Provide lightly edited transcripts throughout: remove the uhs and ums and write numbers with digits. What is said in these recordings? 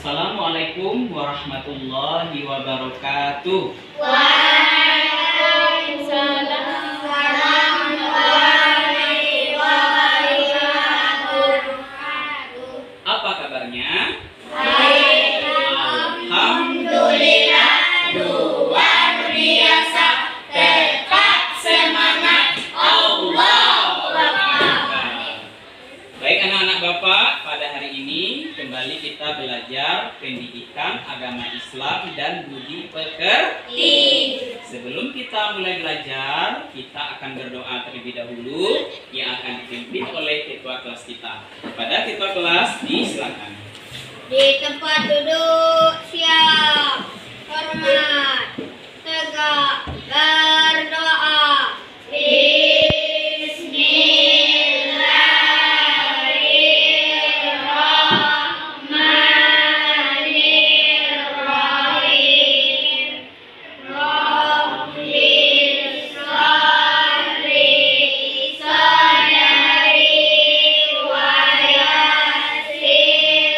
Assalamualaikum warahmatullahi wabarakatuh. Waalaikumsalam warahmatullahi wabarakatuh. Apa kabarnya? Baik. Alhamdulillah. Luar biasa. Tetap semangat. Allahu Akbar. Baik anak-anak Bapak, pada hari ini kembali kita belajar pendidikan agama Islam dan budi pekerti. Sebelum kita mulai belajar, kita akan berdoa terlebih dahulu yang akan dipimpin oleh ketua kelas kita. Kepada ketua kelas, disilakan. Di tempat duduk siap, hormat, tegak, berdoa. Bismillahirrahmanirrahim. Rabbil sholli sadari wa yassirli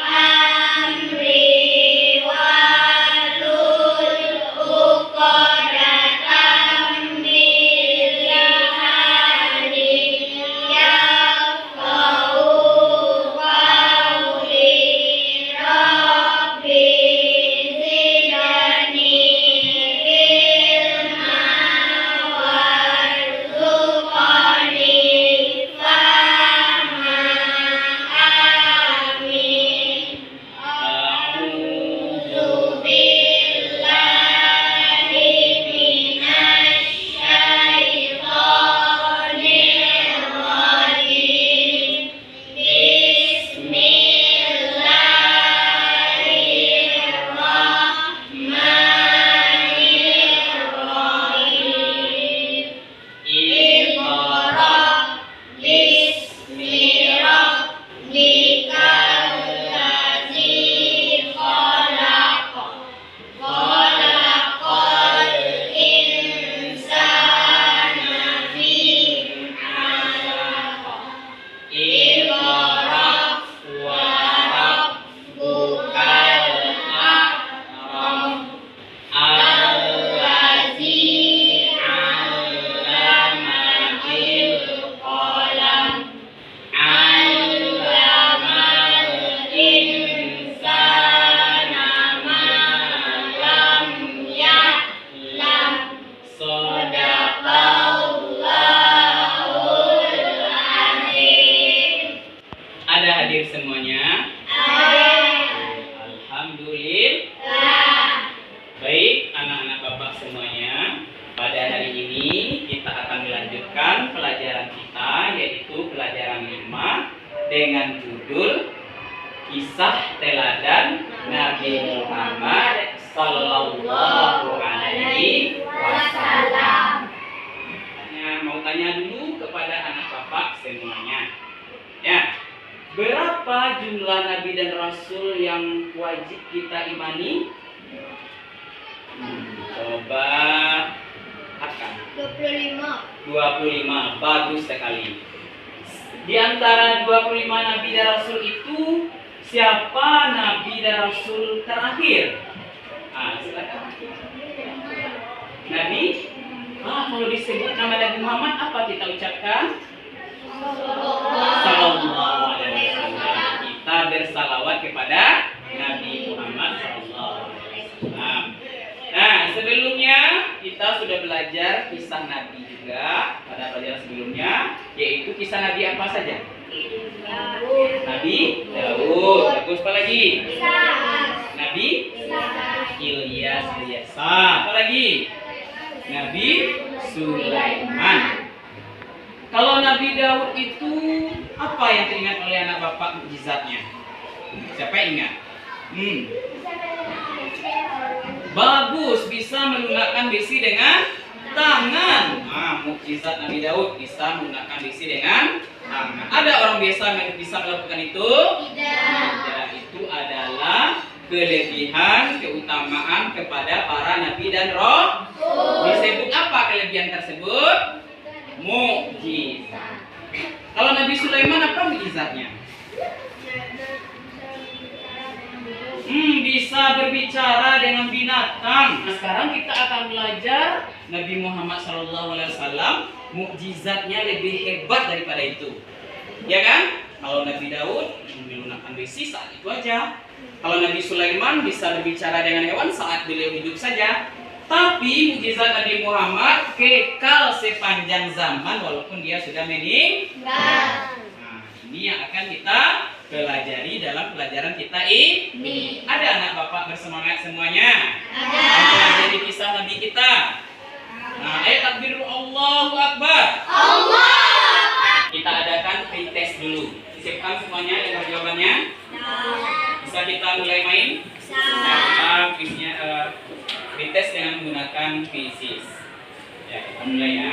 amri wahlul uqdatam min lisani yafqahu qawli. Rabbi zidni ilma warzuqni fahma. Amin. A'udzu billahi minasy syaithanir rajim. Bismillahirrahmanirrahim. Iqra bismi rabbikal ladzi khalaq. Khalaqal insana min 'alaq. Iqra wa rabbukal akram. Allazi 'allama bil qalam. 'Allamal insana ma lam ya'lam. Shadaqallahul azim. Ada hadir semuanya? Alhamdulillah. Baik anak-anak Bapak semuanya, pada hari ini kita akan melanjutkan pelajaran kita, yaitu pelajaran 5 dengan judul Kisah Teladan Nabi Muhammad Sallallahu Alaihi Wasallam. Mau tanya dulu kepada anak Bapak semuanya, ya, berapa jumlah Nabi dan Rasul yang wajib kita imani? Coba akan 25. Bagus sekali. Di antara 25 Nabi dan Rasul itu, siapa Nabi dan Rasul terakhir? Silakan. Nabi? Kalau disebut nama Nabi Muhammad, apa kita ucapkan? Sallallahu alaihi wasallam. Kita bersalawat kepada Nabi Muhammad sallallahu alaihi wasallam. Nah, sebelumnya kita sudah belajar kisah Nabi juga pada pelajaran sebelumnya, yaitu kisah Nabi apa saja? Nabi Daud. Bagus, apa lagi? Nabi Ilyas. Apa lagi? Nabi Sulaiman. Kalau Nabi Daud itu apa yang teringat oleh anak Bapak mukjizatnya? Siapa yang ingat? Bagus, bisa melunakkan besi dengan tangan. Mukjizat Nabi Daud bisa melunakkan besi dengan tangan. Ada orang biasa yang bisa melakukan itu? Tidak. Itu adalah kelebihan, keutamaan kepada para nabi dan roh. Disebut apa kelebihan tersebut? Mukjizat. Kalau Nabi Sulaiman apa mukjizatnya? bisa berbicara dengan binatang. Nah, sekarang kita akan belajar Nabi Muhammad SAW, mukjizatnya lebih hebat daripada itu. Ya kan? Kalau Nabi Daud menggunakan besi saat itu aja. Kalau Nabi Sulaiman bisa berbicara dengan hewan saat beliau hidup saja. Tapi mukjizat Nabi Muhammad kekal sepanjang zaman walaupun dia sudah meninggal. Nah, ini yang akan kita pelajari dalam pelajaran kita ini. Ada anak bapak bersemangat semuanya? Ada. Mempelajari kisah Nabi kita. Nah, ayo takbir, Allahu Akbar. Allah. Kita adakan pretest dulu. Siapkan semuanya dengan jawabannya. Bisa kita mulai main? Bisa. Pretest dengan menggunakan fisis. Ya, kita mulai ya.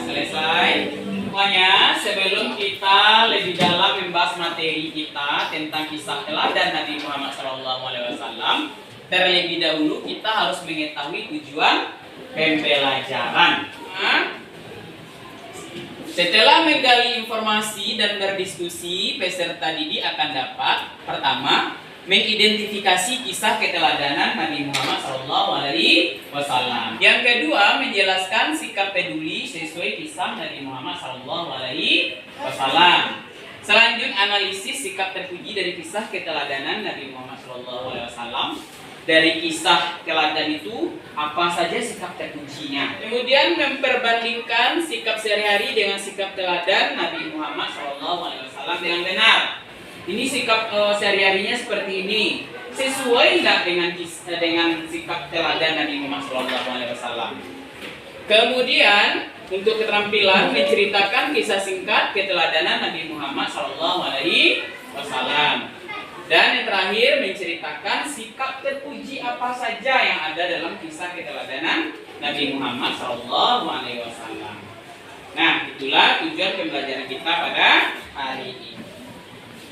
Selesai semuanya. Sebelum kita lebih dalam membahas materi kita tentang kisah teladan Nabi Muhammad SAW, terlebih dahulu kita harus mengetahui tujuan pembelajaran. Setelah menggali informasi dan berdiskusi, peserta didik akan dapat pertama mengidentifikasi kisah keteladanan Nabi Muhammad SAW. Yang kedua, menjelaskan sikap peduli sesuai kisah Nabi Muhammad SAW. Selanjutnya, analisis sikap terpuji dari kisah keteladanan Nabi Muhammad SAW. Dari kisah teladan itu, apa saja sikap terpujinya. Kemudian, memperbandingkan sikap sehari-hari dengan sikap teladan Nabi Muhammad SAW dengan benar. Ini sikap sehari-harinya seperti ini. Sesuai tidak dengan sikap teladan Nabi Muhammad SAW. Kemudian untuk keterampilan menceritakan kisah singkat keteladanan Nabi Muhammad SAW. Dan yang terakhir menceritakan sikap terpuji apa saja yang ada dalam kisah keteladanan Nabi Muhammad SAW. Nah, itulah tujuan pembelajaran kita pada hari ini.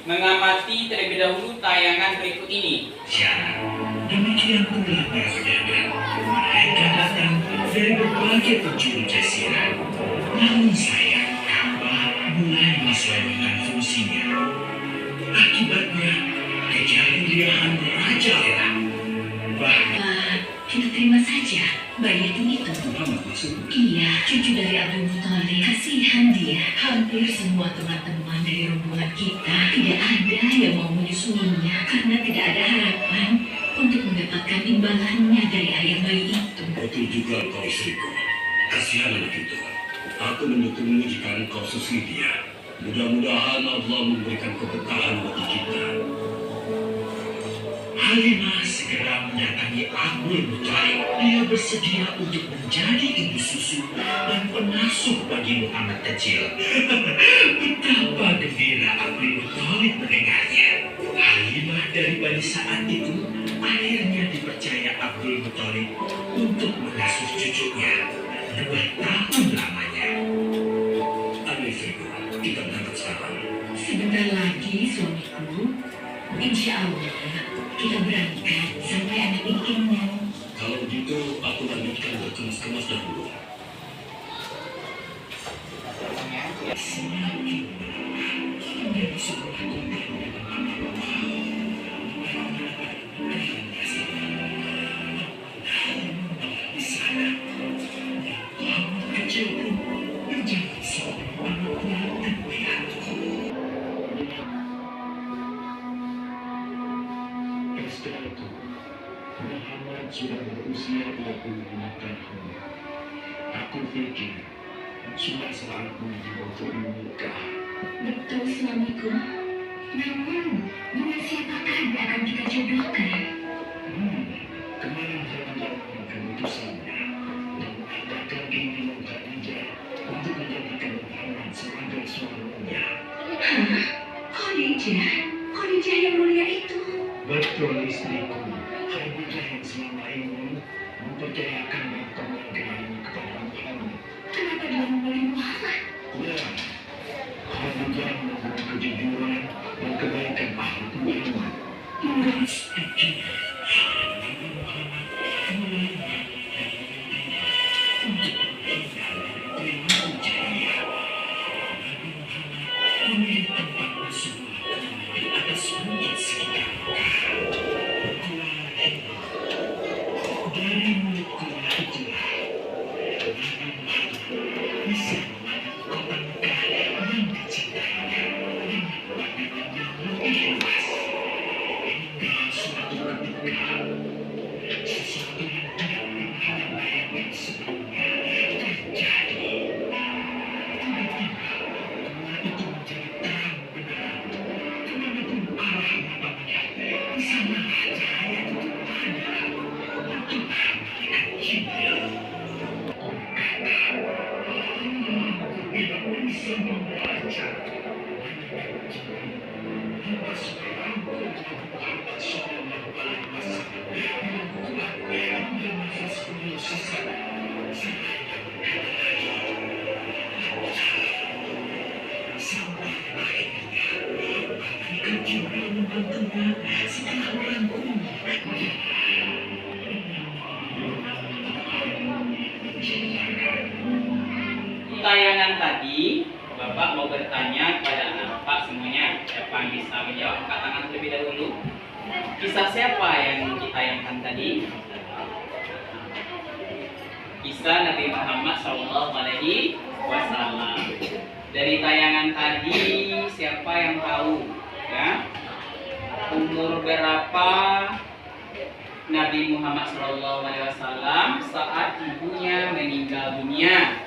Mengamati terlebih dahulu tayangan berikut ini. Ya, demikian pula para pedagang. Mereka datang dari berbagai penjuru jazirah. Namun sayang, Ka'bah mulai menyesuaikan fungsinya. Akibatnya, kejahiliahan merajalela. Bahkan, kita terima saja bayi itu. Muhammad maksudnya? Iya, cucu dari Abdul Muthalib. Kasihan dia. Hampir semua teman-teman dari rombongan kita tidak ada yang mau menyusuinya karena tidak ada harapan untuk mendapatkan imbalannya dari ayah bayi itu. Betul juga kau istriku. Kasihan anak itu. Aku mendukungmu jika engkau susui dia. Mudah-mudahan Allah memberikan keberkahan bagi kita. Halimah segera mendatangi Abdul Muthalib. Dia bersedia untuk menjadi ibu susu dan pengasuh bagi Muhammad kecil. Betapa gembira Abdul Muthalib mendengarnya. Halimah dari Bani Sa'ad itu akhirnya dipercaya Abdul Muthalib untuk mengasuh cucunya 2 tahun lamanya. Ayo istriku, kita berangkat sekarang. Sebentar lagi suamiku, insya Allah kita berangkat sampai anak ini kenyang. Kalau begitu, aku lanjutkan berkemas-kemas dahulu. Semakin menjadi sebuah di sana, Muhammad kecil pun menjadi seorang anak dan melihatku. Setelah itu, Muhammad sudah berusia 25 tahun. Aku pikir sudah saatnya untuk menikah. Betul suamiku. Namun, dengan siapakah yang akan kita jodohkan? Kemarin saya menjalankan keputusannya dan mengatakan keinginan Khadijah untuk menjadikan Muhammad sebagai suaminya. Hah? mempercayakan kemenangan kepada Muhammad. Kenapa dia memilih Muhammad? Ya, Khadijah membuat kejujuran dan kebaikan akhlak Muhammad. Menurut setuju, Nabi Muhammad mulai untuk menghindar dari perilaku jahiliyah. Nabi Muhammad memilih tempat bersebuah gua di atas bukit sekitar Gua Hira. Dari mulut gua itulah Nabi Muhammad bisa memandang kota Mekah yang dicintainya dengan pandangan yang lebih luas. Hingga suatu ketika, sesuatu yang tidak pernah dibayangkan sebelumnya terjadi. Tiba-tiba, gua itu menjadi terang benderang. Kemanapun arah mata melihat, di sanalah cahaya itu ada. Itulah malaikat Jibril. Om kata, aku tidak bisa membaca. Malaikat Jibril memasuki rambut Muhammad Sallallahu Alaihi Wasallam dengan kuat hingga nafas beliau sesak. Seraya berkata lagi, sampai akhirnya malaikat Jibril membantunya setelah merangkulnya. Tayangan tadi, Bapak mau bertanya kepada anak Bapak semuanya. Siapa yang bisa menjawab? Angkat tangan terlebih dahulu. Kisah siapa yang ditayangkan tadi? Kisah Nabi Muhammad SAW. Dari tayangan tadi, siapa yang tahu? Ya, umur berapa Nabi Muhammad SAW saat ibunya meninggal dunia?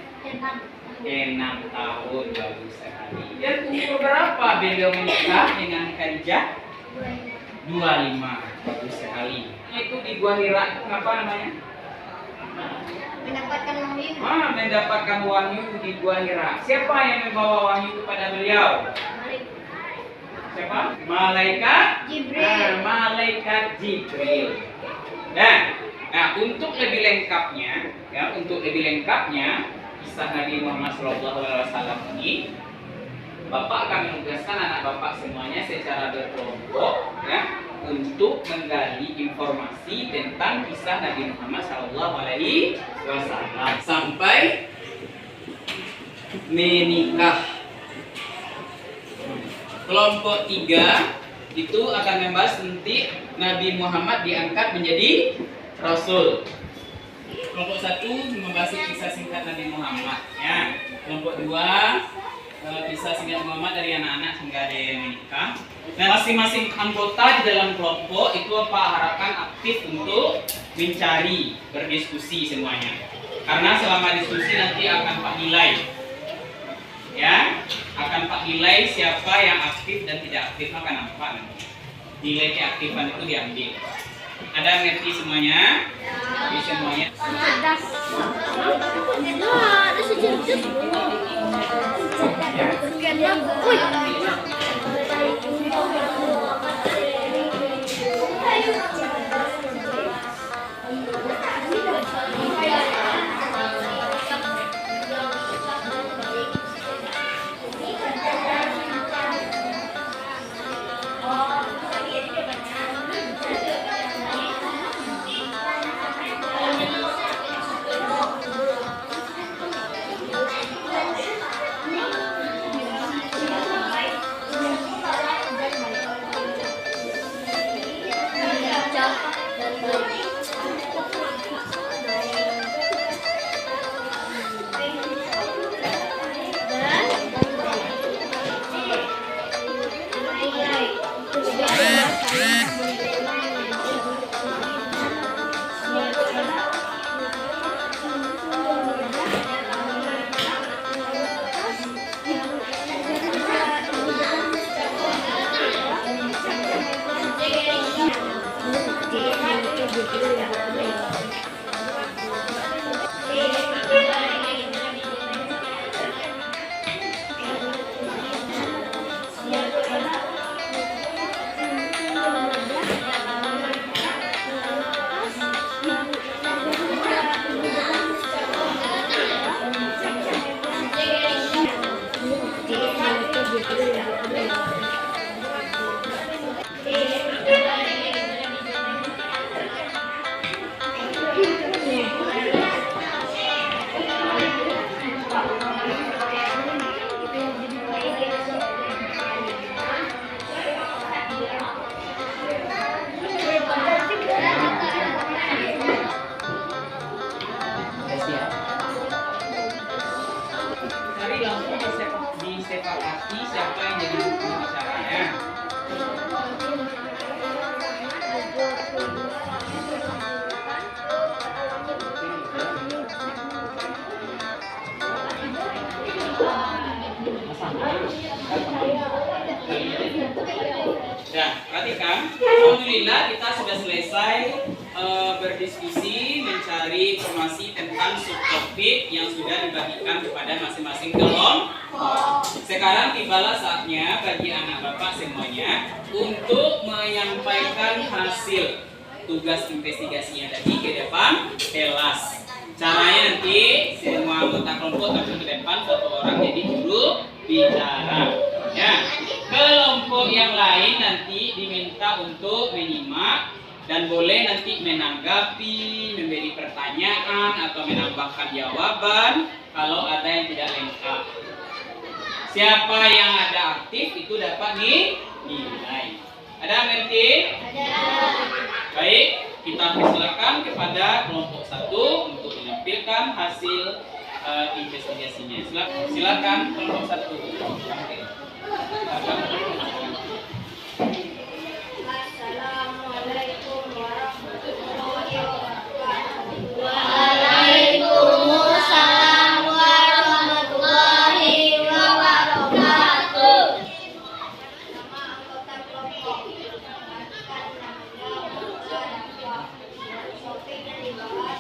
6 tahun, bagus sekali. Dan umur berapa beliau menikah dengan Khadijah? 25, bagus sekali. Itu di Gua Hira, apa namanya? Mendapatkan wahyu. Mendapatkan wahyu di Gua Hira. Siapa yang membawa wahyu kepada beliau? Siapa? Malaikat Jibril. Malaikat Jibril. Nah, untuk lebih lengkapnya, kisah Nabi Muhammad SAW ini, Bapak akan menugaskan anak Bapak semuanya secara berkelompok, ya, untuk menggali informasi tentang kisah Nabi Muhammad SAW sampai menikah. Kelompok 3 itu akan membahas nanti Nabi Muhammad diangkat menjadi Rasul. Kelompok 1 membahas kisah singkat Nabi Muhammad. Ya. Kelompok 2 kisah singkat Muhammad dari anak-anak hingga dia menikah. Nah, masing-masing anggota di dalam kelompok itu Pak harapkan aktif untuk mencari, berdiskusi semuanya. Karena selama diskusi nanti akan Pak nilai. Ya, akan Pak nilai siapa yang aktif dan tidak aktif akan nampak nanti. Nilai keaktifan itu diambil. Ada ngerti semuanya? Di semuanya. Cerdas. Ada secerdas. Siap. Cari langsung disepakati siapa yang jadi juru bicaranya. Nah, perhatikan, alhamdulillah kita sudah selesai berdiskusi mencari informasi tentang subtopik yang sudah dibagikan kepada masing-masing kelompok. Sekarang tibalah saatnya bagi anak bapak semuanya untuk menyampaikan hasil tugas investigasinya tadi ke depan kelas. Caranya nanti semua anggota kelompok tampil ke depan, satu orang jadi juru bicara. Ya, kelompok yang lain nanti diminta untuk menyimak dan boleh nanti menanggapi, memberi pertanyaan atau menambahkan jawaban kalau ada yang tidak lengkap. Siapa yang ada aktif itu dapat nilai. Ada mengerti? Ada. Baik, kita persilakan kepada kelompok 1 untuk menampilkan hasil investigasinya. Silakan kelompok 1. Assalamualaikum warahmatullahi wabarakatuh. Waalaikumsalam warahmatullahi wabarakatuh. Nama anggota kelompok mengatakan topik yang dibahas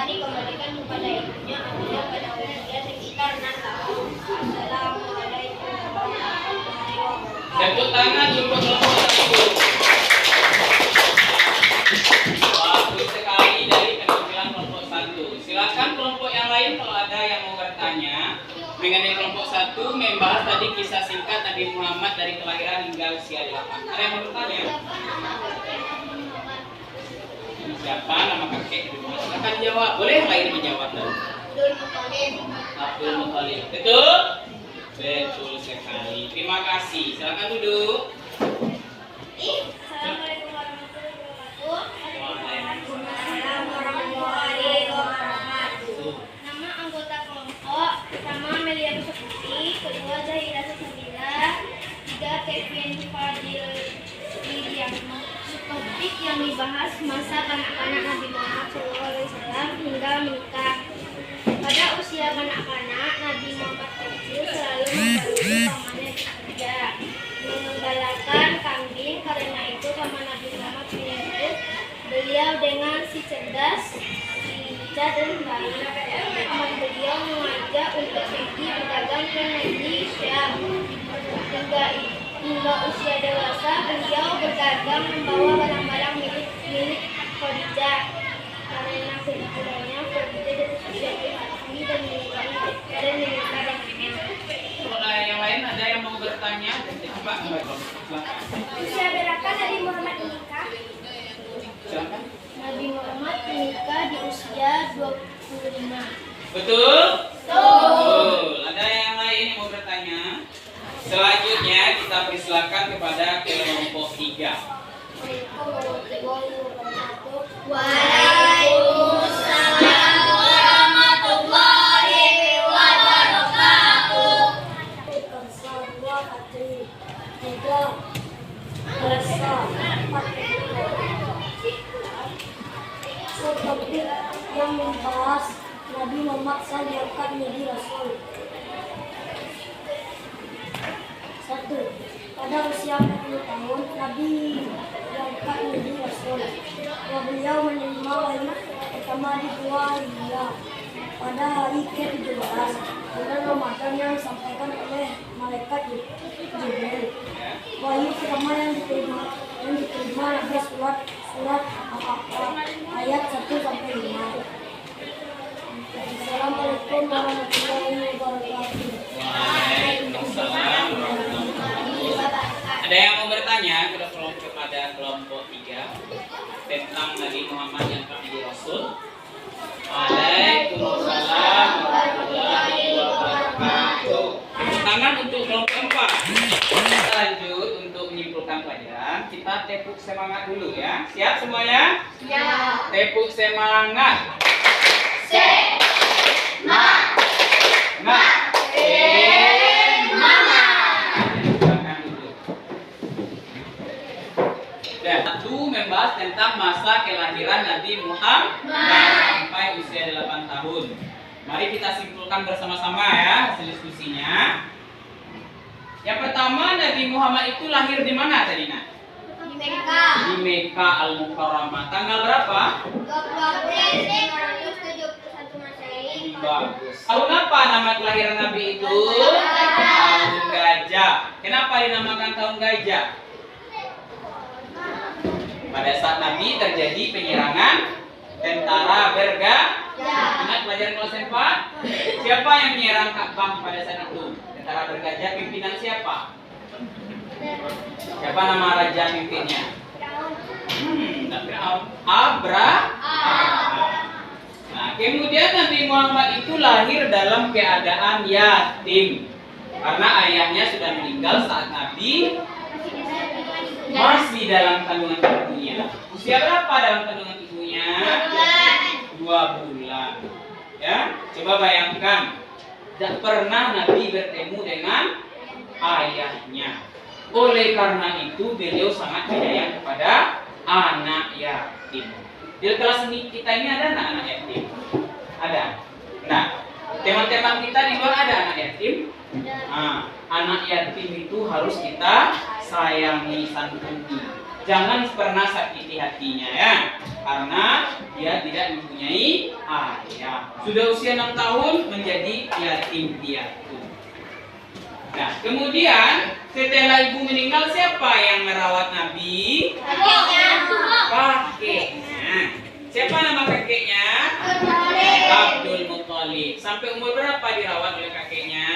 dikembalikan kepada ibunya apabila pada usia sekitar 6 tahun. Assalamualaikum warahmatullahi wabarakatuh. Tepuk tangan untuk kelompok 1. Bagus sekali dari penampilan kelompok 1. Silakan kelompok yang lain kalau ada yang mau bertanya mengenai kelompok 1 membahas tadi kisah singkat Nabi Muhammad dari kelahiran hingga usia 8. Ada yang mau bertanya? Siapa nama kakek di rumah? Silakan jawab. Boleh yang lain menjawab dulu. Abdul Muthalib. Betul? Betul sekali. Terima kasih. Silakan duduk. Assalamualaikum warahmatullahi wabarakatuh. Nama anggota kelompok pertama Melia Sukuti, kedua Zahira Susabila, tiga Kevin Fadil Widianto. Topik yang dibahas masa kanak-kanak Nabi Muhammad SAW hingga menikah. Pada usia kanak-kanak, Nabi Muhammad kecil selalu membantu pamannya bekerja, mengembalakan kambing. Karena itu paman Nabi Muhammad menyebut beliau dengan si cerdas, si bijak dan baik. Paman beliau mengajak untuk pergi berdagang ke negeri Syam. Hingga usia dewasa, beliau berdagang membawa barang-barang milik Khadijah. Karena kejujurannya, Khadijah jatuh hati dan menikah dengannya. Kalau yang lain ada yang mau bertanya? Pak, silakan. Usia berapa Nabi Muhammad menikah? Silakan. Nabi Muhammad menikah di usia 25. Betul? Betul. Ada yang lain yang mau bertanya? Selanjutnya kita persilakan kepada kelompok 3. Waalaikumsalam warahmatullahi wabarakatuh. Topik yang membahas Nabi Muhammad diangkat menjadi Rasul. 1. Pada usia 40 tahun, Nabi diangkat menjadi Rasul. Beliau menerima wahyu pertama di Gua Hira pada hari ke-17 bulan Ramadan yang disampaikan oleh malaikat Jibril. Wahyu pertama yang diterima adalah surat Al-Baqarah ayat 1-5. Assalamualaikum warahmatullahi wabarakatuh. Waalaikumsalam warahmatullahi wabarakatuh. Ada yang mau bertanya kepada kelompok 3 tentang Nabi Muhammad yang menjadi Rasul? Waalaikumsalam warahmatullahi wabarakatuh. Tangan untuk kelompok 4. Kita lanjut untuk menyimpulkan pelajaran. sekarang kita tepuk semangat dulu ya. Siap semuanya? Siap. Tepuk semangat. Semangat. Dan satu membahas tentang masa kelahiran Nabi Muhammad sampai usia 8 tahun. Mari kita simpulkan bersama-sama ya hasil diskusinya. Yang pertama, Nabi Muhammad itu lahir di mana tadi, Nak? Di Mekah. Di Mekah Al-Mukarramah. Tanggal berapa? 20 April 571 Masehi. Bagus. Tahun apa nama kelahiran Nabi itu? Tahun gajah. Kenapa dinamakan tahun gajah? Pada saat Nabi terjadi penyerangan tentara bergajah. Ingat pelajaran kelas 4? Siapa yang menyerang Ka'bah pada saat itu? Tentara bergajah, pimpinan siapa? Siapa nama raja pimpinnya? Nah, kemudian Nabi Muhammad itu lahir dalam keadaan yatim karena ayahnya sudah meninggal saat Nabi masih dalam kandungan ibunya. Usia berapa dalam kandungan ibunya? 2 bulan. Ya, coba bayangkan. Tidak pernah Nabi bertemu dengan ayahnya. Oleh karena itu beliau sangat penyayang kepada anak yatim. Di kelas ini kita ini ada anak yatim? Ada. Nah, teman-teman kita di luar ada anak yatim? Nah, anak yatim itu harus kita sayangi, santuni. Jangan pernah sakiti hatinya ya, karena dia tidak mempunyai ayah. Sudah usia 6 tahun menjadi yatim piatu. Nah, kemudian setelah ibu meninggal siapa yang merawat Nabi? Kakeknya. Siapa nama kakeknya? Abdul Muthalib. Sampai umur berapa dirawat oleh kakeknya?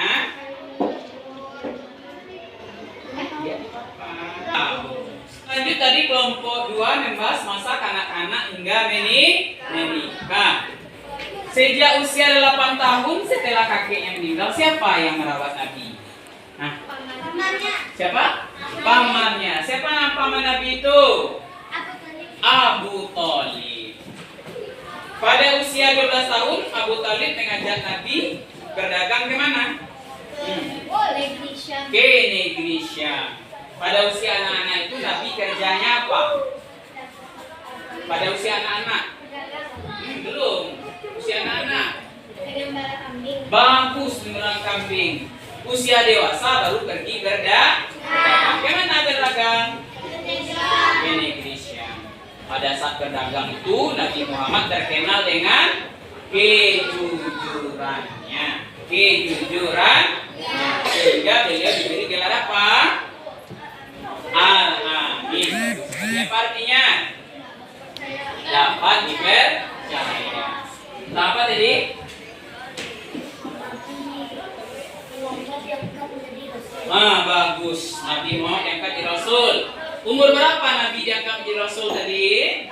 Lanjut tadi kelompok 2 membahas masa kanak-kanak hingga menikah. Sejak usia 8 tahun setelah kakeknya meninggal, siapa yang merawat Nabi? Nah, siapa? Pamannya. Siapa nama paman Nabi itu? Abu Thalib. Pada usia 12 tahun, Abu Thalib mengajak Nabi berdagang ke mana? Ke negeri Syam. Pada usia anak-anak itu Nabi kerjanya apa? Pada usia anak-anak? Belum. Usia anak-anak? Bagus mengulang kambing. Usia dewasa baru pergi berdagang. Bagaimana berdagang? Ke negeri Syam. Pada saat berdagang itu Nabi Muhammad terkenal dengan kejujurannya. Sehingga beliau diberi gelar apa? Al-Amin. Apa artinya? Dapat dipercaya. Nah, apa tadi? Bagus. Nabi Muhammad diangkat jadi Rasul. Umur berapa Nabi diangkat jadi Rasul tadi?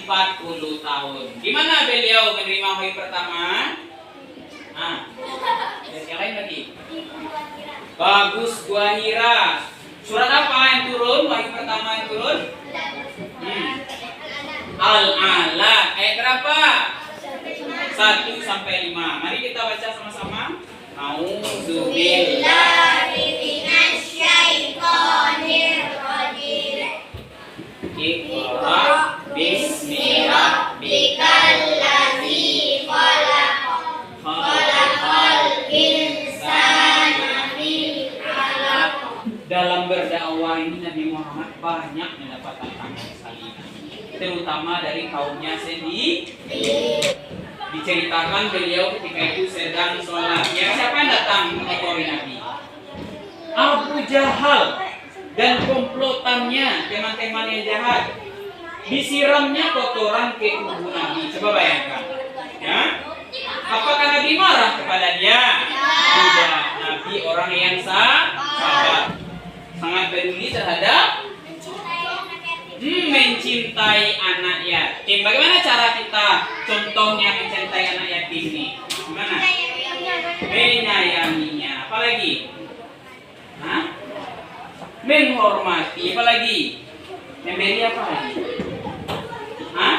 40 tahun. Di mana beliau menerima wahyu pertama? Yang lain lagi. Bagus, Gua Hira. Surat apa yang turun? Wahyu pertama yang turun? Al-Alaq. Ayat berapa? 1 sampai 5. Mari kita baca sama-sama. A'udzubillahi minasyaitonirrajim. Iqra bismi rabbikal ladzi khalaq. Khalaqal insana min 'alaq. Dalam berdakwah ini Nabi Muhammad banyak mendapat tantangan salinan, terutama dari kaumnya sendiri. Diceritakan beliau ketika itu sedang sholat. Ya, siapa yang datang mengotori Nabi? Abu Jahal dan komplotannya, teman-teman yang jahat. Disiramnya kotoran ke tubuh Nabi. Coba bayangkan. Ya? Apakah Nabi marah kepada dia? Tidak. Nabi orang yang sabar, sangat peduli terhadap mencintai anak yatim. Bagaimana cara kita contohnya mencintai anak yatim ini? Gimana? Menyayanginya. Apalagi? menghormati, apa lagi? Memberi apa lagi? Hah?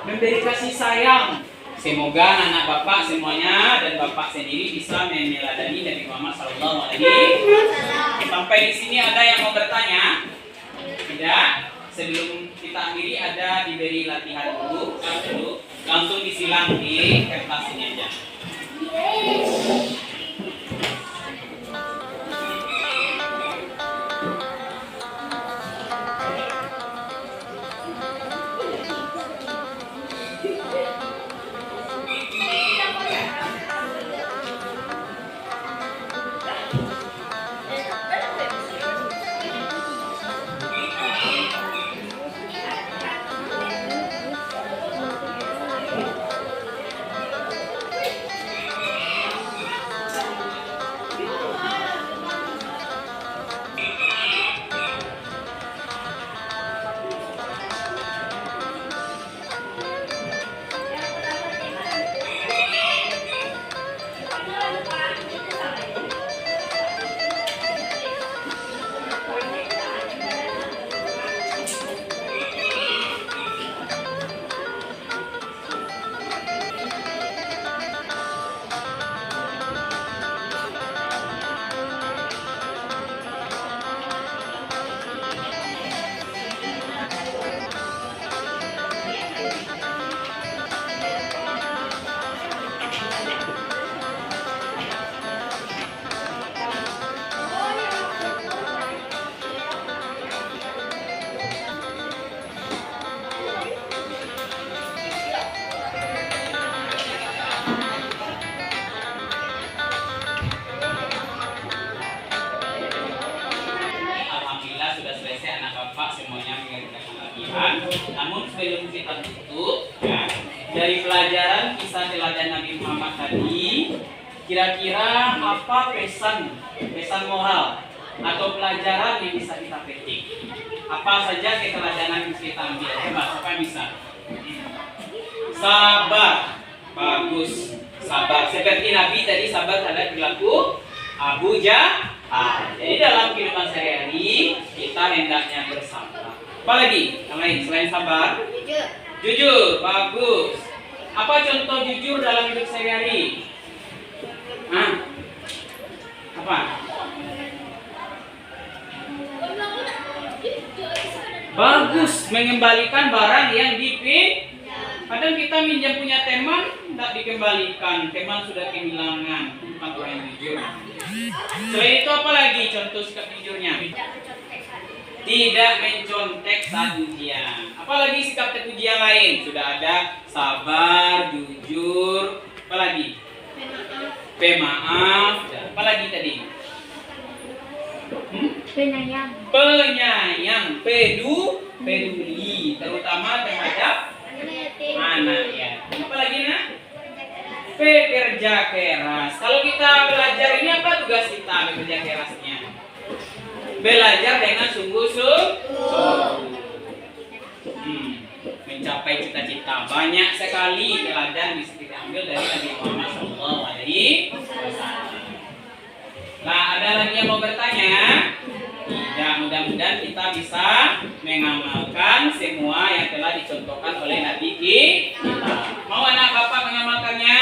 Memberi kasih sayang. Semoga anak bapak semuanya dan bapak sendiri bisa meneladani Nabi Muhammad SAW. Sampai di sini ada yang mau bertanya? Tidak? Sebelum kita akhiri ada diberi latihan dulu, langsung disilang di kertas ini aja. Namun sebelum kita tutup, ya, dari pelajaran kisah teladan Nabi Muhammad tadi, kira-kira apa pesan moral atau pelajaran yang bisa kita petik? Apa saja keteladanan yang kita ambil? Coba, siapa yang bisa? Sabar, bagus. Sabar. Seperti Nabi tadi sabar terhadap perilaku Abu Jahal. Jadi dalam kehidupan sehari-hari kita hendaknya bersabar. Apa lagi? Yang lain selain sabar? Jujur, bagus. Apa contoh jujur dalam hidup sehari-hari? Apa? Bagus, mengembalikan barang yang dipinjam. Kadang kita minjam punya teman, tidak dikembalikan. Teman sudah kehilangan, bukan orang yang jujur. Selain itu apa lagi contoh sikap jujurnya? Tidak mencontek saat ujian. Apalagi sikap ujian lain? Sudah ada sabar, jujur, apalagi? Pemaaf. Apalagi tadi? Penyayang, peduli, terutama terhadap anak ya. Apalagi nak? Pekerja keras. Kalau kita belajar ini apa tugas kita bekerja kerasnya? Belajar dengan sungguh-sungguh. Mencapai cita-cita. Banyak sekali teladan bisa kita ambil dari Nabi Muhammad SAW. Nah, ada lagi yang mau bertanya? Ya, mudah-mudahan kita bisa mengamalkan semua yang telah dicontohkan oleh Nabi kita. Mau anak bapak mengamalkannya?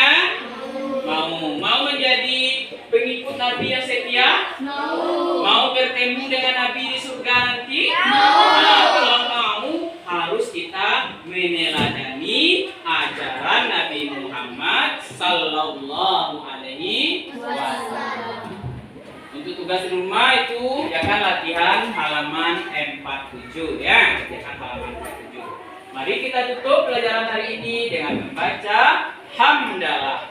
Mau menjadi pengikut Nabi yang setia? Mau bertemu dengan Nabi di surga nanti? Nah, kalau mau harus kita meneladani ajaran Nabi Muhammad Sallallahu Alaihi Wasallam. Untuk tugas di rumah itu kerjakan latihan halaman 47 ya, kerjakan halaman 47. Mari kita tutup pelajaran hari ini dengan membaca hamdalah.